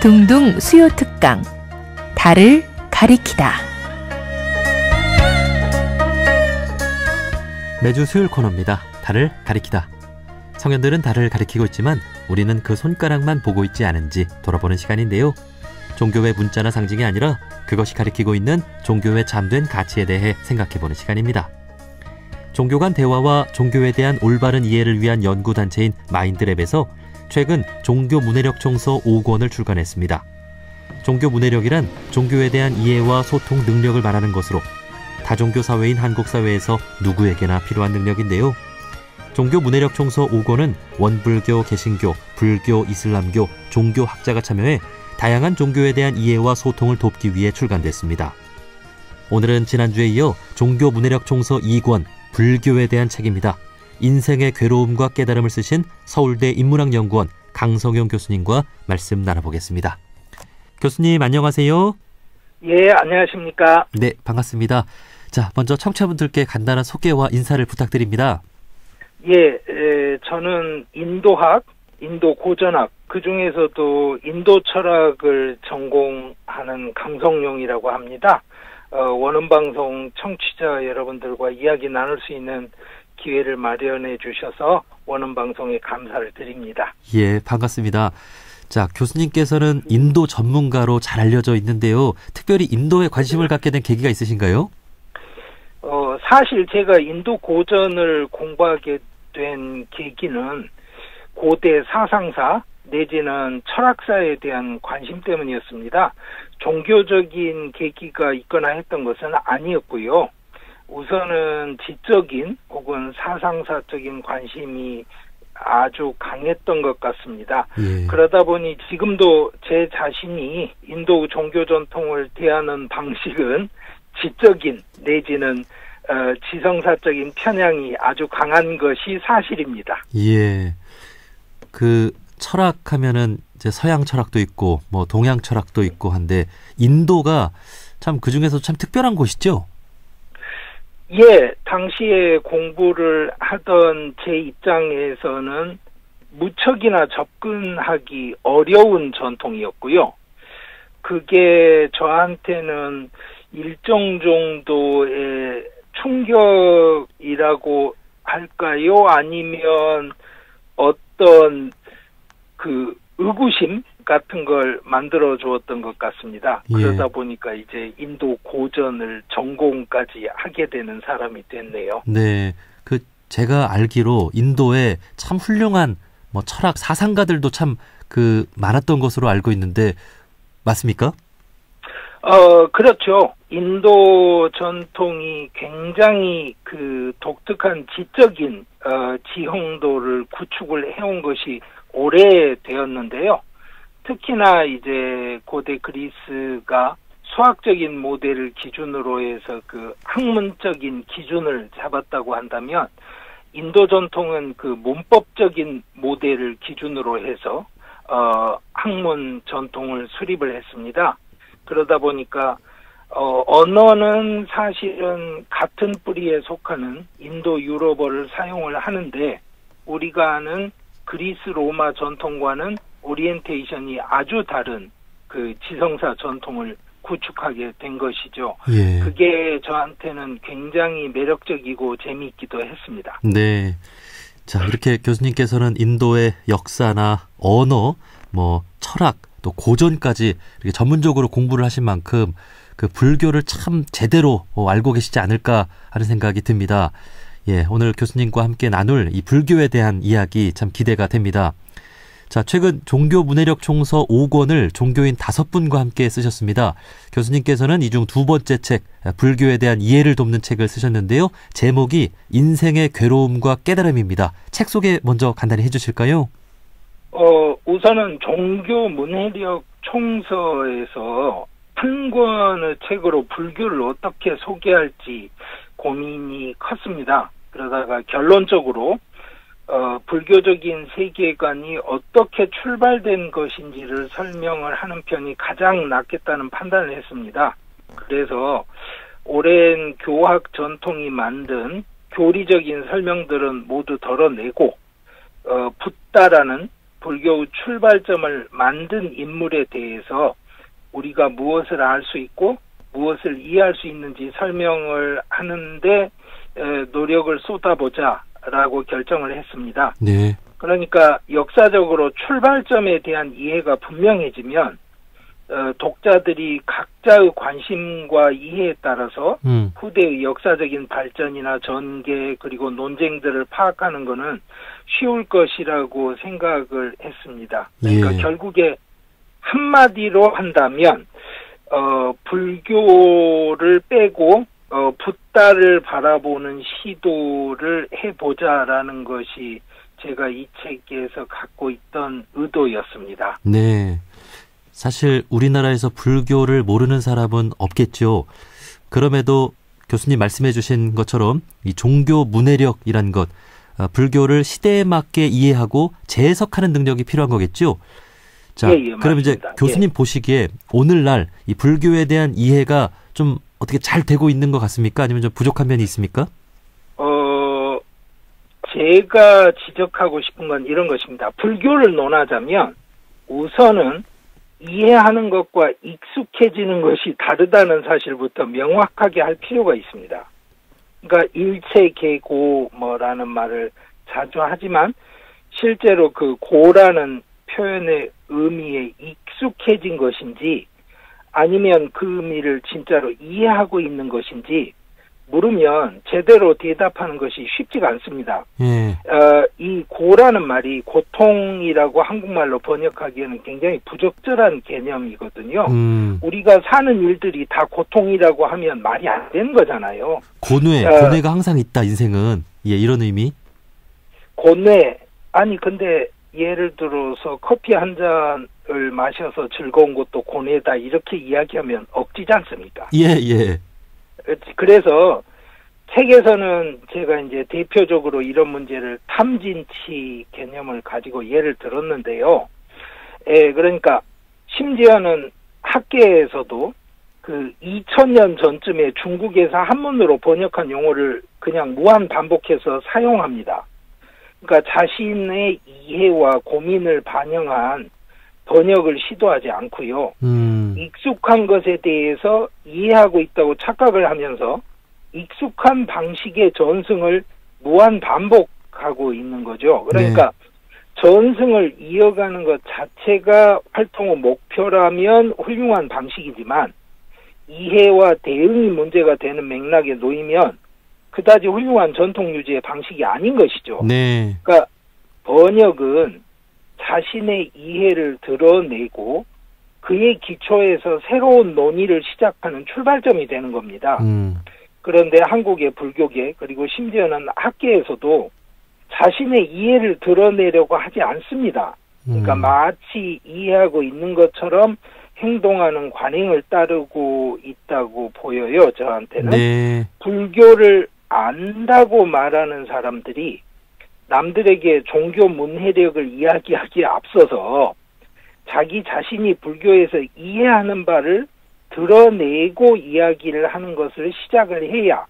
둥둥 수요 특강 달을 가리키다. 매주 수요일 코너입니다. 달을 가리키다. 성현들은 달을 가리키고 있지만 우리는 그 손가락만 보고 있지 않은지 돌아보는 시간인데요. 종교의 문자나 상징이 아니라 그것이 가리키고 있는 종교의 잠든 가치에 대해 생각해보는 시간입니다. 종교 간 대화와 종교에 대한 올바른 이해를 위한 연구단체인 마인드랩에서 최근 종교 문해력 총서 5권을 출간했습니다. 종교 문해력이란 종교에 대한 이해와 소통 능력을 말하는 것으로 다종교 사회인 한국 사회에서 누구에게나 필요한 능력인데요. 종교 문해력 총서 5권은 원불교, 개신교, 불교, 이슬람교, 종교학자가 참여해 다양한 종교에 대한 이해와 소통을 돕기 위해 출간됐습니다. 오늘은 지난주에 이어 종교 문해력 총서 2권 불교에 대한 책입니다. 인생의 괴로움과 깨달음을 쓰신 서울대 인문학연구원 강성용 교수님과 말씀 나눠보겠습니다. 교수님 안녕하세요. 예, 안녕하십니까. 네, 반갑습니다. 자, 먼저 청취자분들께 간단한 소개와 인사를 부탁드립니다. 예, 저는 인도학, 인도 고전학, 그중에서도 인도 철학을 전공하는 강성용이라고 합니다. 원음방송 청취자 여러분들과 이야기 나눌 수 있는 기회를 마련해 주셔서 원음방송에 감사를 드립니다. 예, 반갑습니다. 자, 교수님께서는 인도 전문가로 잘 알려져 있는데요. 특별히 인도에 관심을 갖게 된 계기가 있으신가요? 사실 제가 인도 고전을 공부하게 된 계기는 고대 사상사 내지는 철학사에 대한 관심 때문이었습니다. 종교적인 계기가 있거나 했던 것은 아니었고요. 우선은 지적인 혹은 사상사적인 관심이 아주 강했던 것 같습니다. 예. 그러다 보니 지금도 제 자신이 인도 종교 전통을 대하는 방식은 지적인 내지는 지성사적인 편향이 아주 강한 것이 사실입니다. 예. 그 철학하면은 이제 서양 철학도 있고 뭐 동양 철학도 있고 한데 인도가 참 그중에서 참 특별한 곳이죠? 예, 당시에 공부를 하던 제 입장에서는 무척이나 접근하기 어려운 전통이었고요. 그게 저한테는 일정 정도의 충격이라고 할까요? 아니면 어떤 그 의구심 같은 걸 만들어 주었던 것 같습니다. 예. 그러다 보니까 이제 인도 고전을 전공까지 하게 되는 사람이 됐네요. 네. 그 제가 알기로 인도에 참 훌륭한 뭐 철학 사상가들도 참 그 많았던 것으로 알고 있는데 맞습니까? 그렇죠. 인도 전통이 굉장히 그 독특한 지적인 지형도를 구축을 해온 것이 오래되었는데요. 특히나 이제 고대 그리스가 수학적인 모델을 기준으로 해서 그 학문적인 기준을 잡았다고 한다면 인도 전통은 그 문법적인 모델을 기준으로 해서 학문 전통을 수립을 했습니다. 그러다 보니까 언어는 사실은 같은 뿌리에 속하는 인도 유럽어를 사용을 하는데 우리가 아는 그리스 로마 전통과는 오리엔테이션이 아주 다른 그 지성사 전통을 구축하게 된 것이죠. 예. 그게 저한테는 굉장히 매력적이고 재미있기도 했습니다. 네. 자, 이렇게 교수님께서는 인도의 역사나 언어, 뭐 철학, 또 고전까지 이렇게 전문적으로 공부를 하신 만큼 그 불교를 참 제대로 알고 계시지 않을까 하는 생각이 듭니다. 예, 오늘 교수님과 함께 나눌 이 불교에 대한 이야기 참 기대가 됩니다. 자, 최근 종교 문해력 총서 5권을 종교인 5분과 함께 쓰셨습니다. 교수님께서는 이 중 두 번째 책, 불교에 대한 이해를 돕는 책을 쓰셨는데요. 제목이 인생의 괴로움과 깨달음입니다. 책 소개 먼저 간단히 해주실까요? 우선은 종교 문해력 총서에서 한 권의 책으로 불교를 어떻게 소개할지 고민이 컸습니다. 그러다가 결론적으로 불교적인 세계관이 어떻게 출발된 것인지를 설명을 하는 편이 가장 낫겠다는 판단을 했습니다. 그래서 오랜 교학 전통이 만든 교리적인 설명들은 모두 덜어내고 붓다라는 불교의 출발점을 만든 인물에 대해서 우리가 무엇을 알 수 있고 무엇을 이해할 수 있는지 설명을 하는데 노력을 쏟아보자라고 결정을 했습니다. 네. 그러니까 역사적으로 출발점에 대한 이해가 분명해지면 독자들이 각자의 관심과 이해에 따라서 후대의 역사적인 발전이나 전개 그리고 논쟁들을 파악하는 것은 쉬울 것이라고 생각을 했습니다. 그러니까 예. 결국에 한마디로 한다면 불교를 빼고 붓다를 바라보는 시도를 해보자라는 것이 제가 이 책에서 갖고 있던 의도였습니다. 네. 사실 우리나라에서 불교를 모르는 사람은 없겠죠. 그럼에도 교수님 말씀해 주신 것처럼 이 종교 문해력이란 것, 불교를 시대에 맞게 이해하고 재해석하는 능력이 필요한 거겠죠. 자, 예, 그럼 이제 맞습니다. 교수님 보시기에 오늘날 이 불교에 대한 이해가 좀 어떻게 잘 되고 있는 것 같습니까? 아니면 좀 부족한 면이 있습니까? 제가 지적하고 싶은 건 이런 것입니다. 불교를 논하자면 우선은 이해하는 것과 익숙해지는 것이 다르다는 사실부터 명확하게 할 필요가 있습니다. 그러니까 일체계고라는 말을 자주 하지만 실제로 그 고라는 표현의 의미에 익숙해진 것인지 아니면 그 의미를 진짜로 이해하고 있는 것인지 물으면 제대로 대답하는 것이 쉽지가 않습니다. 예. 이 고라는 말이 고통이라고 한국말로 번역하기에는 굉장히 부적절한 개념이거든요. 우리가 사는 일들이 다 고통이라고 하면 말이 안 되는 거잖아요. 고뇌가 항상 있다, 인생은. 예, 이런 의미. 고뇌. 아니, 근데 예를 들어서 커피 한 잔을 마셔서 즐거운 것도 고뇌다 이렇게 이야기하면 억지지 않습니까? 예, 예. 그래서 책에서는 제가 이제 대표적으로 이런 문제를 탐진치 개념을 가지고 예를 들었는데요. 그러니까 심지어는 학계에서도 그 2000년 전쯤에 중국에서 한문으로 번역한 용어를 그냥 무한 반복해서 사용합니다. 그러니까 자신의 이해와 고민을 반영한 번역을 시도하지 않고요. 익숙한 것에 대해서 이해하고 있다고 착각을 하면서 익숙한 방식의 전승을 무한 반복하고 있는 거죠. 그러니까 전승을 이어가는 것 자체가 활동의 목표라면 훌륭한 방식이지만 이해와 대응이 문제가 되는 맥락에 놓이면 그다지 훌륭한 전통 유지의 방식이 아닌 것이죠. 네. 그러니까 번역은 자신의 이해를 드러내고 그의 기초에서 새로운 논의를 시작하는 출발점이 되는 겁니다. 그런데 한국의 불교계 그리고 심지어는 학계에서도 자신의 이해를 드러내려고 하지 않습니다. 그러니까 마치 이해하고 있는 것처럼 행동하는 관행을 따르고 있다고 보여요. 저한테는. 네. 불교를 안다고 말하는 사람들이 남들에게 종교 문해력을 이야기하기에 앞서서 자기 자신이 불교에서 이해하는 바를 드러내고 이야기를 하는 것을 시작을 해야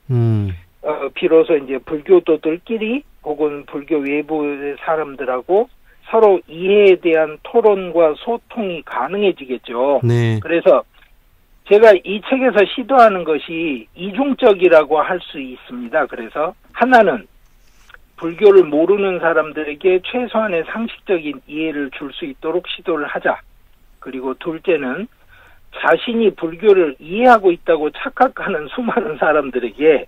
비로소 이제 불교도들끼리 혹은 불교 외부의 사람들하고 서로 이해에 대한 토론과 소통이 가능해지겠죠. 네. 그래서 제가 이 책에서 시도하는 것이 이중적이라고 할 수 있습니다. 그래서 하나는 불교를 모르는 사람들에게 최소한의 상식적인 이해를 줄 수 있도록 시도를 하자. 그리고 둘째는 자신이 불교를 이해하고 있다고 착각하는 수많은 사람들에게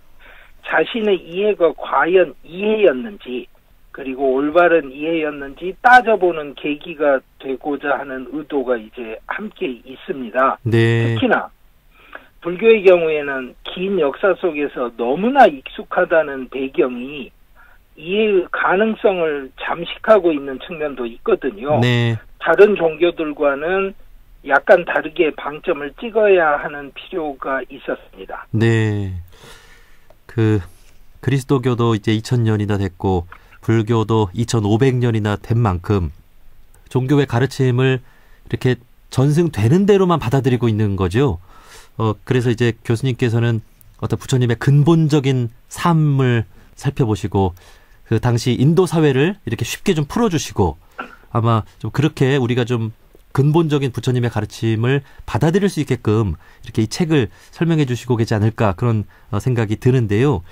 자신의 이해가 과연 이해였는지 그리고 올바른 이해였는지 따져보는 계기가 되고자 하는 의도가 이제 함께 있습니다. 네. 특히나 불교의 경우에는 긴 역사 속에서 너무나 익숙하다는 배경이 이해의 가능성을 잠식하고 있는 측면도 있거든요. 네. 다른 종교들과는 약간 다르게 방점을 찍어야 하는 필요가 있었습니다. 네. 그리스도교도 이제 2000년이나 됐고 불교도 2500년이나 된 만큼 종교의 가르침을 이렇게 전승되는 대로만 받아들이고 있는 거죠. 그래서 이제 교수님께서는 어떤 부처님의 근본적인 삶을 살펴보시고 그 당시 인도 사회를 이렇게 쉽게 좀 풀어주시고 아마 좀 그렇게 우리가 좀 근본적인 부처님의 가르침을 받아들일 수 있게끔 이렇게 이 책을 설명해 주시고 계지 않을까 그런 생각이 드는데요.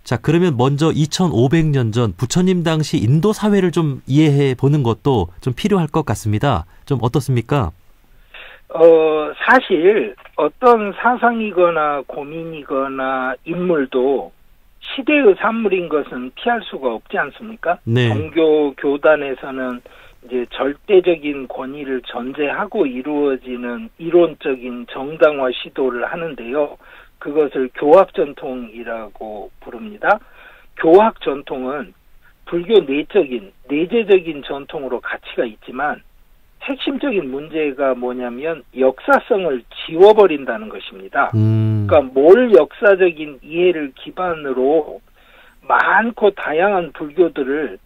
자, 그러면 먼저 2500년 전 부처님 당시 인도 사회를 좀 이해해 보는 것도 좀 필요할 것 같습니다. 좀 어떻습니까? 사실 어떤 사상이거나 고민이거나 인물도 시대의 산물인 것은 피할 수가 없지 않습니까? 네. 종교 교단에서는 이제 절대적인 권위를 전제하고 이루어지는 이론적인 정당화 시도를 하는데요. 그것을 교합 전통이라고 부릅니다. 교합 전통은 불교 내재적인 전통으로 가치가 있지만 핵심적인 문제가 뭐냐면 역사성을 지워버린다는 것입니다. 그러니까 몰 역사적인 이해를 기반으로 많고 다양한 불교들을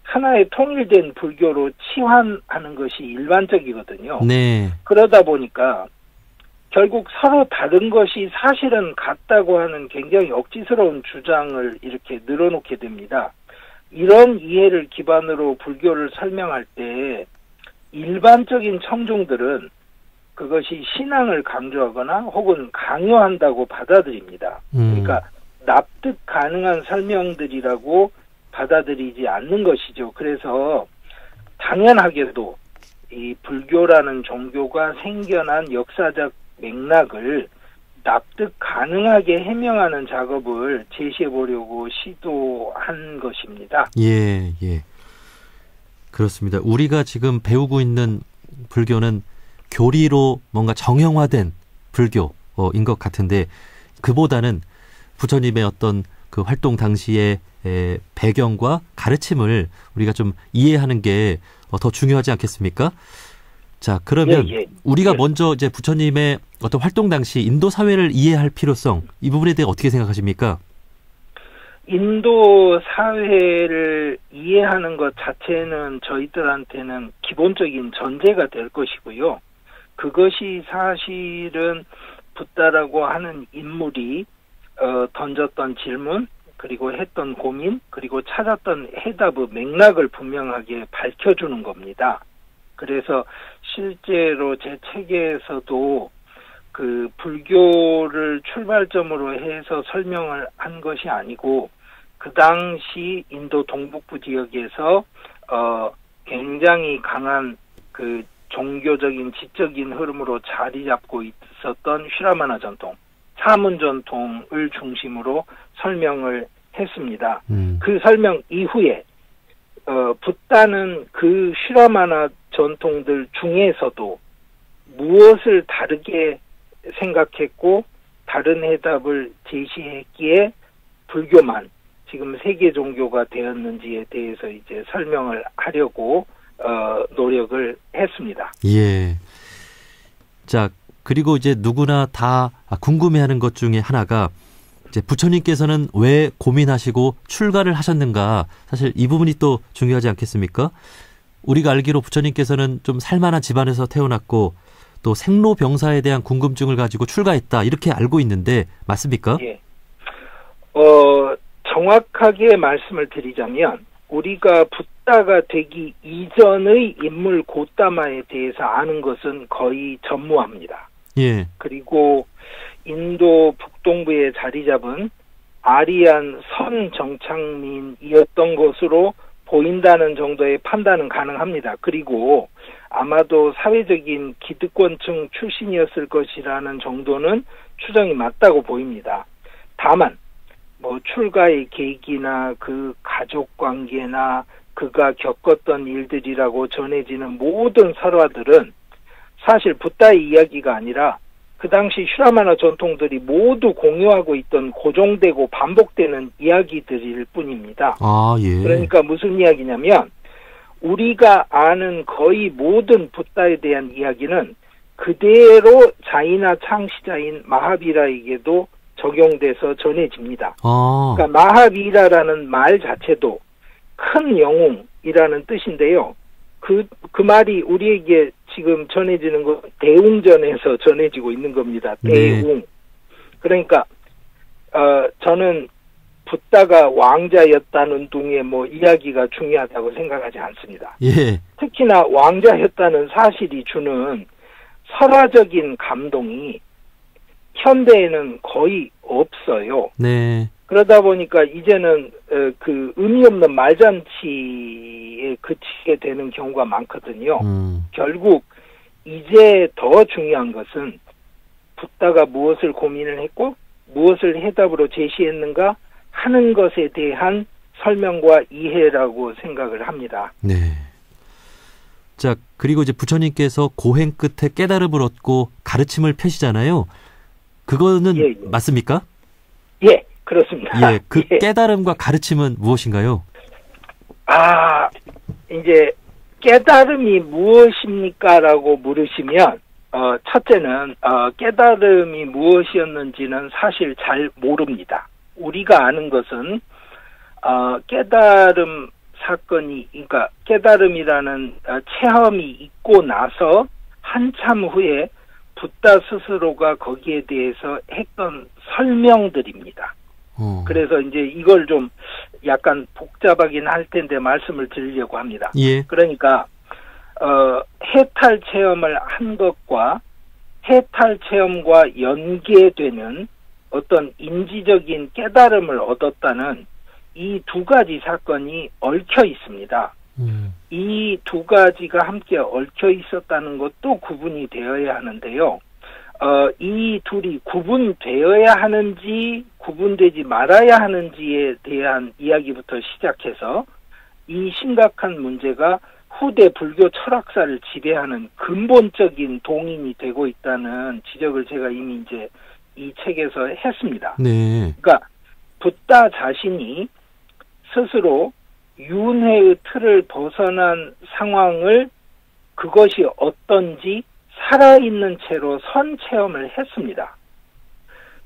하나의 통일된 불교로 치환하는 것이 일반적이거든요. 네. 그러다 보니까 결국 서로 다른 것이 사실은 같다고 하는 굉장히 억지스러운 주장을 이렇게 늘어놓게 됩니다. 이런 이해를 기반으로 불교를 설명할 때 일반적인 청중들은 그것이 신앙을 강조하거나 혹은 강요한다고 받아들입니다. 그러니까 납득 가능한 설명들이라고 받아들이지 않는 것이죠. 그래서 당연하게도 이 불교라는 종교가 생겨난 역사적 맥락을 납득 가능하게 해명하는 작업을 제시해 보려고 시도한 것입니다. 예, 예. 그렇습니다. 우리가 지금 배우고 있는 불교는 교리로 뭔가 정형화된 불교인 것 같은데 그보다는 부처님의 어떤 그 활동 당시의 배경과 가르침을 우리가 좀 이해하는 게 더 중요하지 않겠습니까? 자, 그러면 우리가 먼저 이제 부처님의 어떤 활동 당시 인도 사회를 이해할 필요성, 이 부분에 대해 어떻게 생각하십니까? 인도 사회를 이해하는 것 자체는 저희들한테는 기본적인 전제가 될 것이고요. 그것이 사실은 붓다라고 하는 인물이 던졌던 질문, 그리고 했던 고민, 그리고 찾았던 해답의 맥락을 분명하게 밝혀주는 겁니다. 그래서 실제로 제 책에서도 그 불교를 출발점으로 해서 설명을 한 것이 아니고 그 당시 인도 동북부 지역에서 굉장히 강한 그 종교적인 지적인 흐름으로 자리 잡고 있었던 휘라마나 전통, 사문 전통을 중심으로 설명을 했습니다. 그 설명 이후에 붓다는 그 휘라마나 전통들 중에서도 무엇을 다르게 생각했고 다른 해답을 제시했기에 불교만 지금 세계 종교가 되었는지에 대해서 이제 설명을 하려고 노력을 했습니다. 예. 자, 그리고 이제 누구나 다 궁금해하는 것 중에 하나가 이제 부처님께서는 왜 고민하시고 출가를 하셨는가? 사실 이 부분이 또 중요하지 않겠습니까? 우리가 알기로 부처님께서는 좀 살만한 집안에서 태어났고 또 생로병사에 대한 궁금증을 가지고 출가했다 이렇게 알고 있는데 맞습니까? 예. 정확하게 말씀을 드리자면 우리가 붓다가 되기 이전의 인물 고따마에 대해서 아는 것은 거의 전무합니다. 예. 그리고 인도 북동부에 자리 잡은 아리안 선 정착민이었던 것으로 보인다는 정도의 판단은 가능합니다. 그리고 아마도 사회적인 기득권층 출신이었을 것이라는 정도는 추정이 맞다고 보입니다. 다만 뭐 출가의 계기나 그 가족 관계나 그가 겪었던 일들이라고 전해지는 모든 설화들은 사실 붓다의 이야기가 아니라 그 당시 휘라마나 전통들이 모두 공유하고 있던 고정되고 반복되는 이야기들일 뿐입니다. 아, 예. 그러니까 무슨 이야기냐면 우리가 아는 거의 모든 붓다에 대한 이야기는 그대로 자이나 창시자인 마하비라에게도 적용돼서 전해집니다. 그러니까 마하비라라는 말 자체도 큰 영웅이라는 뜻인데요. 그 말이 우리에게 지금 전해지는 건 대웅전에서 전해지고 있는 겁니다. 대웅. 네. 그러니까 저는 붓다가 왕자였다는 등의 뭐 이야기가 중요하다고 생각하지 않습니다. 예. 특히나 왕자였다는 사실이 주는 설화적인 감동이 현대에는 거의 없어요. 네. 그러다 보니까 이제는 그 의미 없는 말잔치에 그치게 되는 경우가 많거든요. 결국 이제 더 중요한 것은 붓다가 무엇을 고민을 했고 무엇을 해답으로 제시했는가 하는 것에 대한 설명과 이해라고 생각을 합니다. 네. 자, 그리고 이제 부처님께서 고행 끝에 깨달음을 얻고 가르침을 펴시잖아요. 그거는 예. 맞습니까? 예, 그렇습니다. 예, 그 깨달음과 가르침은 무엇인가요? 이제 깨달음이 무엇입니까라고 물으시면 첫째는 깨달음이 무엇이었는지는 사실 잘 모릅니다. 우리가 아는 것은 깨달음 사건이, 그러니까 깨달음이라는 체험이 있고 나서 한참 후에 붓다 스스로가 거기에 대해서 했던 설명들입니다. 그래서 이제 이걸 좀 약간 복잡하긴 할 텐데 말씀을 드리려고 합니다. 예. 그러니까 해탈 체험을 한 것과 해탈 체험과 연계되는 어떤 인지적인 깨달음을 얻었다는 이 두 가지 사건이 얽혀 있습니다. 이 두 가지가 함께 얽혀 있었다는 것도 구분이 되어야 하는데요. 이 둘이 구분되어야 하는지 구분되지 말아야 하는지에 대한 이야기부터 시작해서 이 심각한 문제가 후대 불교 철학사를 지배하는 근본적인 동인이 되고 있다는 지적을 제가 이미 이제 이 책에서 했습니다. 네. 그러니까 붓다 자신이 스스로 윤회의 틀을 벗어난 상황을 그것이 어떤지 살아있는 채로 선체험을 했습니다.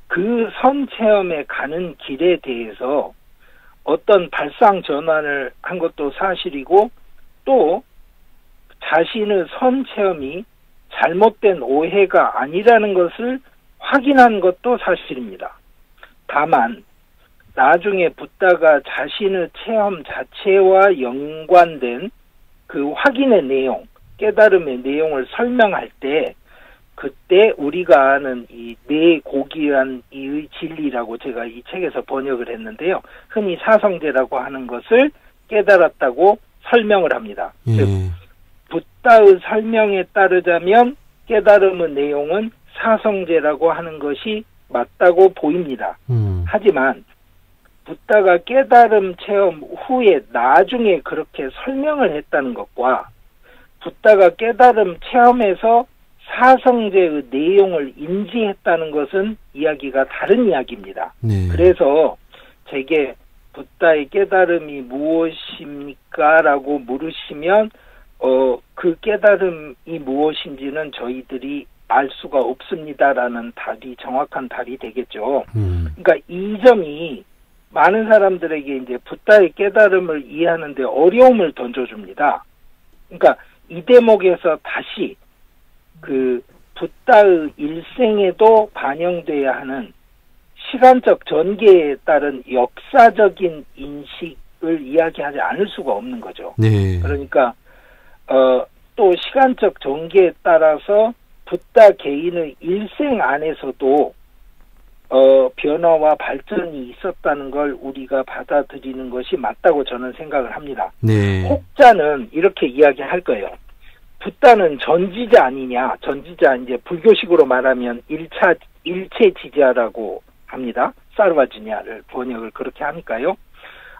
그 선체험에 가는 길에 대해서 어떤 발상 전환을 한 것도 사실이고 또 자신의 선체험이 잘못된 오해가 아니라는 것을 확인한 것도 사실입니다. 다만 나중에 붓다가 자신의 체험 자체와 연관된 그 확인의 내용, 깨달음의 내용을 설명할 때 그때 우리가 아는 이 내고기란 이의 진리라고 제가 이 책에서 번역을 했는데요. 흔히 사성제라고 하는 것을 깨달았다고 설명을 합니다. 즉 붓다의 설명에 따르자면 깨달음의 내용은 사성제라고 하는 것이 맞다고 보입니다. 하지만 붓다가 깨달음 체험 후에 나중에 그렇게 설명을 했다는 것과 붓다가 깨달음 체험에서 사성제의 내용을 인지했다는 것은 이야기가 다른 이야기입니다. 네. 그래서 제게 붓다의 깨달음이 무엇입니까? 라고 물으시면 그 깨달음이 무엇인지는 저희들이 알 수가 없습니다라는 답이 정확한 답이 되겠죠. 그러니까 이 점이 많은 사람들에게 이제 붓다의 깨달음을 이해하는데 어려움을 던져줍니다. 그러니까 이 대목에서 다시 그 붓다의 일생에도 반영돼야 하는 시간적 전개에 따른 역사적인 인식을 이야기하지 않을 수가 없는 거죠. 네. 그러니까 또 시간적 전개에 따라서 붓다 개인의 일생 안에서도 변화와 발전이 있었다는 걸 우리가 받아들이는 것이 맞다고 저는 생각을 합니다. 네. 혹자는 이렇게 이야기할 거예요. 붓다는 전지자 아니냐. 전지자 이제 불교식으로 말하면 일체지자라고 합니다. 사르바지냐를 번역을 그렇게 하니까요.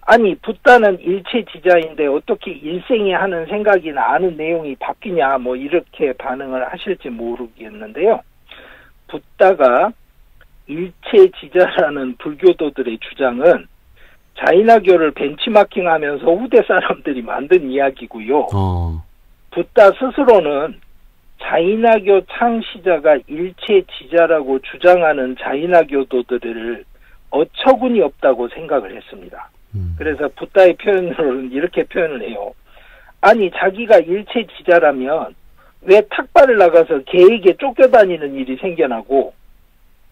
아니 붓다는 일체지자인데 어떻게 일생이 하는 생각이나 아는 내용이 바뀌냐 뭐 이렇게 반응을 하실지 모르겠는데요. 붓다가 일체지자라는 불교도들의 주장은 자이나교를 벤치마킹하면서 후대 사람들이 만든 이야기고요. 붓다 스스로는 자이나교 창시자가 일체지자라고 주장하는 자이나교도들을 어처구니 없다고 생각을 했습니다. 그래서 붓다의 표현으로는 이렇게 표현을 해요. 아니 자기가 일체지자라면 왜 탁발을 나가서 개에게 쫓겨다니는 일이 생겨나고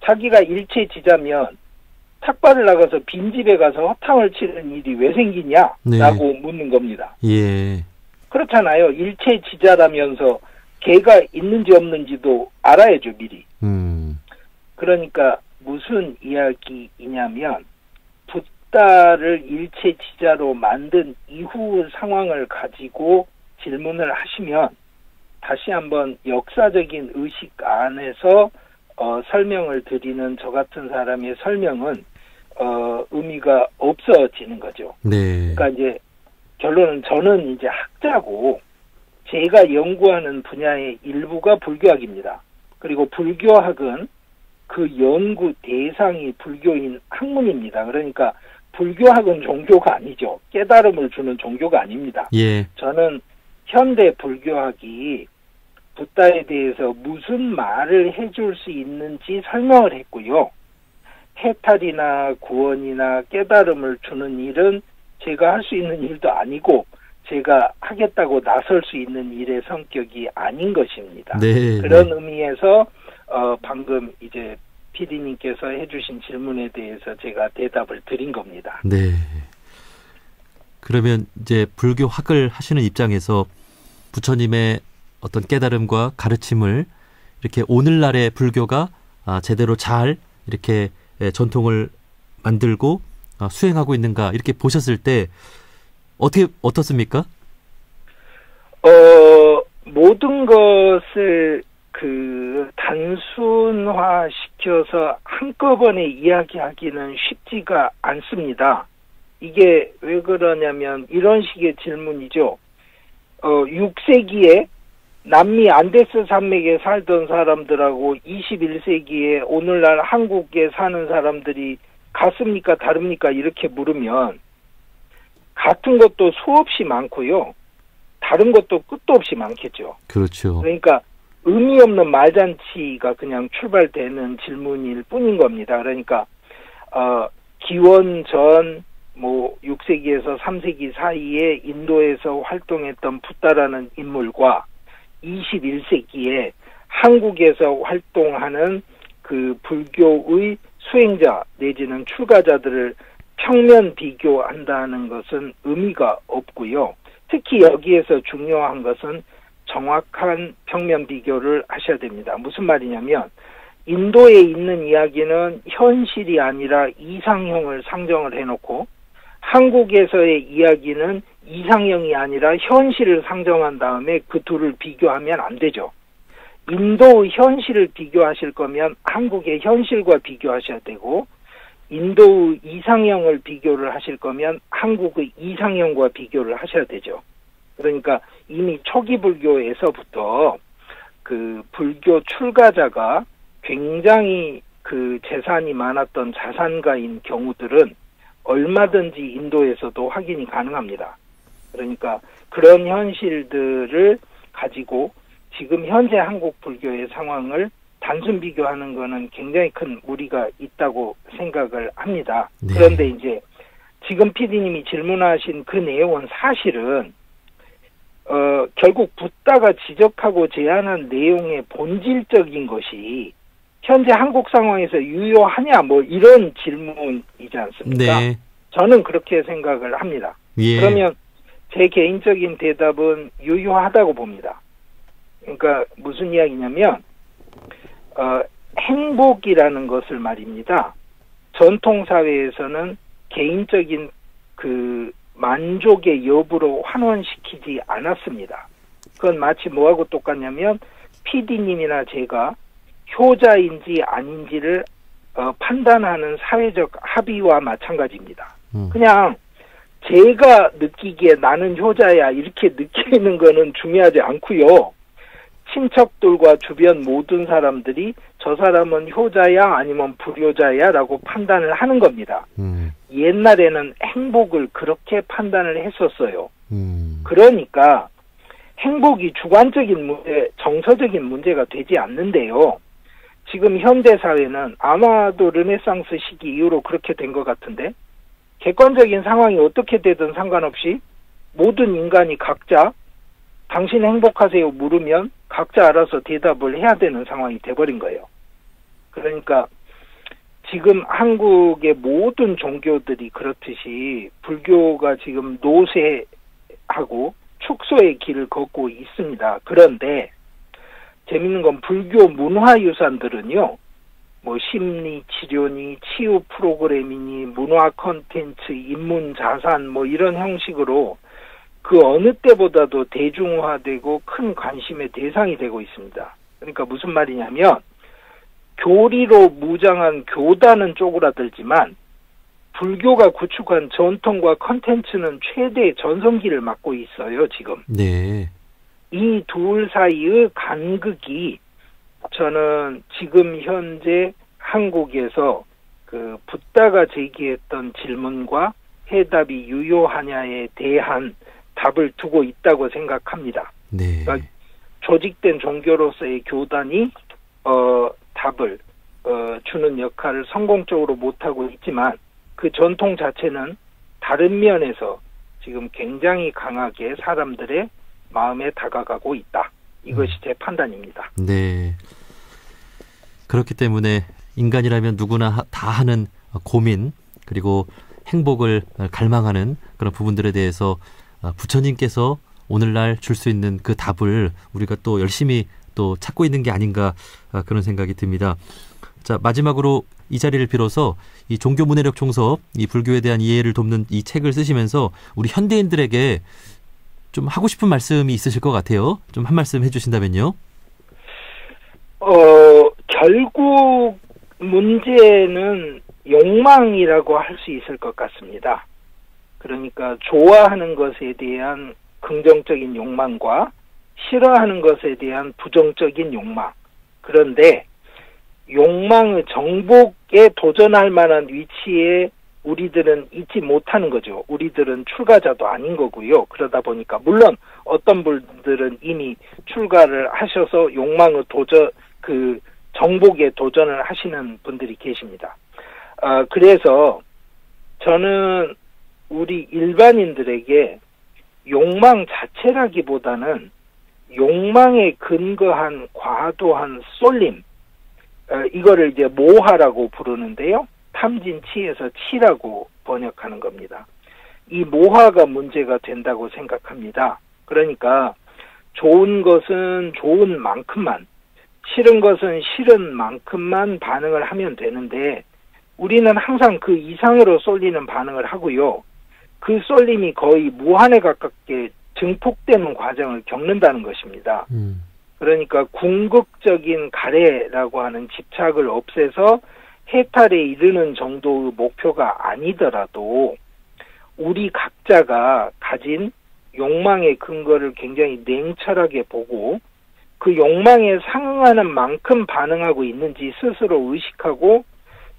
자기가 일체지자면 탁발을 나가서 빈집에 가서 허탕을 치는 일이 왜 생기냐라고 네. 묻는 겁니다. 예. 그렇잖아요. 일체지자라면서 개가 있는지 없는지도 알아야죠, 미리. 그러니까 무슨 이야기이냐면 붓다를 일체지자로 만든 이후 상황을 가지고 질문을 하시면 다시 한번 역사적인 의식 안에서 설명을 드리는 저 같은 사람의 설명은 의미가 없어지는 거죠. 네. 그러니까 이제 결론은 저는 이제 학자고 제가 연구하는 분야의 일부가 불교학입니다. 그리고 불교학은 그 연구 대상이 불교인 학문입니다. 그러니까 불교학은 종교가 아니죠. 깨달음을 주는 종교가 아닙니다. 예. 저는 현대 불교학이 붓다에 대해서 무슨 말을 해줄 수 있는지 설명을 했고요. 해탈이나 구원이나 깨달음을 주는 일은 제가 할 수 있는 일도 아니고 제가 하겠다고 나설 수 있는 일의 성격이 아닌 것입니다. 네. 그런 의미에서 방금 이제 PD님께서 해주신 질문에 대해서 제가 대답을 드린 겁니다. 네. 그러면 이제 불교학을 하시는 입장에서 부처님의 어떤 깨달음과 가르침을 이렇게 오늘날의 불교가 제대로 잘 이렇게 전통을 만들고 수행하고 있는가 이렇게 보셨을 때 어떻습니까? 모든 것을 단순화시켜서 한꺼번에 이야기하기는 쉽지가 않습니다. 이게 왜 그러냐면 이런 식의 질문이죠. 6세기에 남미 안데스 산맥에 살던 사람들하고 21세기에 오늘날 한국에 사는 사람들이 같습니까? 다릅니까? 이렇게 물으면 같은 것도 수없이 많고요. 다른 것도 끝도 없이 많겠죠. 그렇죠. 그러니까 의미 없는 말잔치가 그냥 출발되는 질문일 뿐인 겁니다. 그러니까 기원 전 6세기에서 3세기 사이에 인도에서 활동했던 붓다라는 인물과 21세기에 한국에서 활동하는 그 불교의 수행자 내지는 출가자들을 평면 비교한다는 것은 의미가 없고요. 특히 여기에서 중요한 것은 정확한 평면 비교를 하셔야 됩니다. 무슨 말이냐면 인도에 있는 이야기는 현실이 아니라 이상형을 상정을 해놓고 한국에서의 이야기는 이상형이 아니라 현실을 상정한 다음에 그 둘을 비교하면 안 되죠. 인도의 현실을 비교하실 거면 한국의 현실과 비교하셔야 되고 인도의 이상형을 비교를 하실 거면 한국의 이상형과 비교를 하셔야 되죠. 그러니까 이미 초기 불교에서부터 그 불교 출가자가 굉장히 그 재산이 많았던 자산가인 경우들은 얼마든지 인도에서도 확인이 가능합니다. 그러니까 그런 현실들을 가지고 지금 현재 한국 불교의 상황을 단순 비교하는 것은 굉장히 큰 무리가 있다고 생각을 합니다. 네. 그런데 이제 지금 PD님이 질문하신 그 내용은 사실은 결국 붓다가 지적하고 제안한 내용의 본질적인 것이 현재 한국 상황에서 유효하냐 이런 질문이지 않습니까? 네. 저는 그렇게 생각을 합니다. 예. 그러면 제 개인적인 대답은 유효하다고 봅니다. 그러니까 무슨 이야기냐면 행복이라는 것을 말입니다. 전통사회에서는 개인적인 그 만족의 여부로 환원시키지 않았습니다. 그건 마치 뭐하고 똑같냐면 PD님이나 제가 효자인지 아닌지를 판단하는 사회적 합의와 마찬가지입니다. 그냥 제가 느끼기에 나는 효자야 이렇게 느끼는 거는 중요하지 않고요. 친척들과 주변 모든 사람들이 저 사람은 효자야 아니면 불효자야 라고 판단을 하는 겁니다. 옛날에는 행복을 그렇게 판단을 했었어요. 그러니까 행복이 주관적인 문제, 정서적인 문제가 되지 않는데요. 지금 현대사회는 아마도 르네상스 시기 이후로 그렇게 된 것 같은데 객관적인 상황이 어떻게 되든 상관없이 모든 인간이 각자 당신 행복하세요 물으면 각자 알아서 대답을 해야 되는 상황이 돼버린 거예요. 그러니까 지금 한국의 모든 종교들이 그렇듯이 불교가 지금 노쇠하고 축소의 길을 걷고 있습니다. 그런데 재밌는 건 불교 문화유산들은요, 뭐 심리 치료니 치유 프로그램이니 문화 콘텐츠, 인문 자산 뭐 이런 형식으로 그 어느 때보다도 대중화되고 큰 관심의 대상이 되고 있습니다. 그러니까 무슨 말이냐면 교리로 무장한 교단은 쪼그라들지만 불교가 구축한 전통과 콘텐츠는 최대의 전성기를 맞고 있어요, 지금. 네. 이 둘 사이의 간극이 저는 지금 현재 한국에서 그 붓다가 제기했던 질문과 해답이 유효하냐에 대한 답을 두고 있다고 생각합니다. 네. 그러니까 조직된 종교로서의 교단이 답을 주는 역할을 성공적으로 못하고 있지만 그 전통 자체는 다른 면에서 지금 굉장히 강하게 사람들의 마음에 다가가고 있다. 이것이 제 판단입니다. 네. 그렇기 때문에 인간이라면 누구나 다 하는 고민 그리고 행복을 갈망하는 그런 부분들에 대해서 부처님께서 오늘날 줄 수 있는 그 답을 우리가 또 열심히 또 찾고 있는 게 아닌가 그런 생각이 듭니다. 자, 마지막으로 이 자리를 빌어서 이 종교 문해력 총서, 이 불교에 대한 이해를 돕는 이 책을 쓰시면서 우리 현대인들에게 좀 하고 싶은 말씀이 있으실 것 같아요. 좀 한 말씀 해주신다면요. 결국 문제는 욕망이라고 할 수 있을 것 같습니다. 그러니까 좋아하는 것에 대한 긍정적인 욕망과 싫어하는 것에 대한 부정적인 욕망. 그런데 욕망의 정복에 도전할 만한 위치에 우리들은 있지 못하는 거죠. 우리들은 출가자도 아닌 거고요. 그러다 보니까 물론 어떤 분들은 이미 출가를 하셔서 욕망의 정복에 도전을 하시는 분들이 계십니다. 그래서 저는 우리 일반인들에게 욕망 자체라기보다는 욕망에 근거한 과도한 쏠림, 이거를 이제 모하라고 부르는데요. 탐진치에서 치라고 번역하는 겁니다. 이 모하가 문제가 된다고 생각합니다. 그러니까 좋은 것은 좋은 만큼만, 싫은 것은 싫은 만큼만 반응을 하면 되는데 우리는 항상 그 이상으로 쏠리는 반응을 하고요. 그 쏠림이 거의 무한에 가깝게 증폭되는 과정을 겪는다는 것입니다. 그러니까 궁극적인 가래라고 하는 집착을 없애서 해탈에 이르는 정도의 목표가 아니더라도 우리 각자가 가진 욕망의 근거를 굉장히 냉철하게 보고 그 욕망에 상응하는 만큼 반응하고 있는지 스스로 의식하고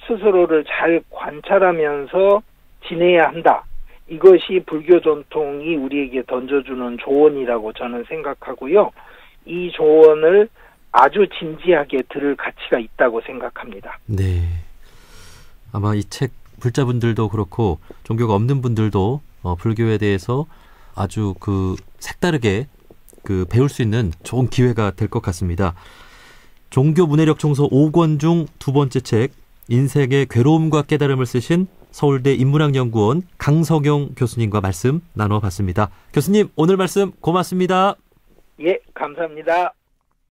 스스로를 잘 관찰하면서 지내야 한다. 이것이 불교 전통이 우리에게 던져주는 조언이라고 저는 생각하고요. 이 조언을 아주 진지하게 들을 가치가 있다고 생각합니다. 네. 아마 이 책 불자분들도 그렇고 종교가 없는 분들도 불교에 대해서 아주 색다르게 배울 수 있는 좋은 기회가 될 것 같습니다. 종교 문해력 총서 5권 중 두 번째 책 인생의 괴로움과 깨달음을 쓰신 서울대 인문학연구원 강석용 교수님과 말씀 나눠봤습니다. 교수님 오늘 말씀 고맙습니다. 예, 감사합니다.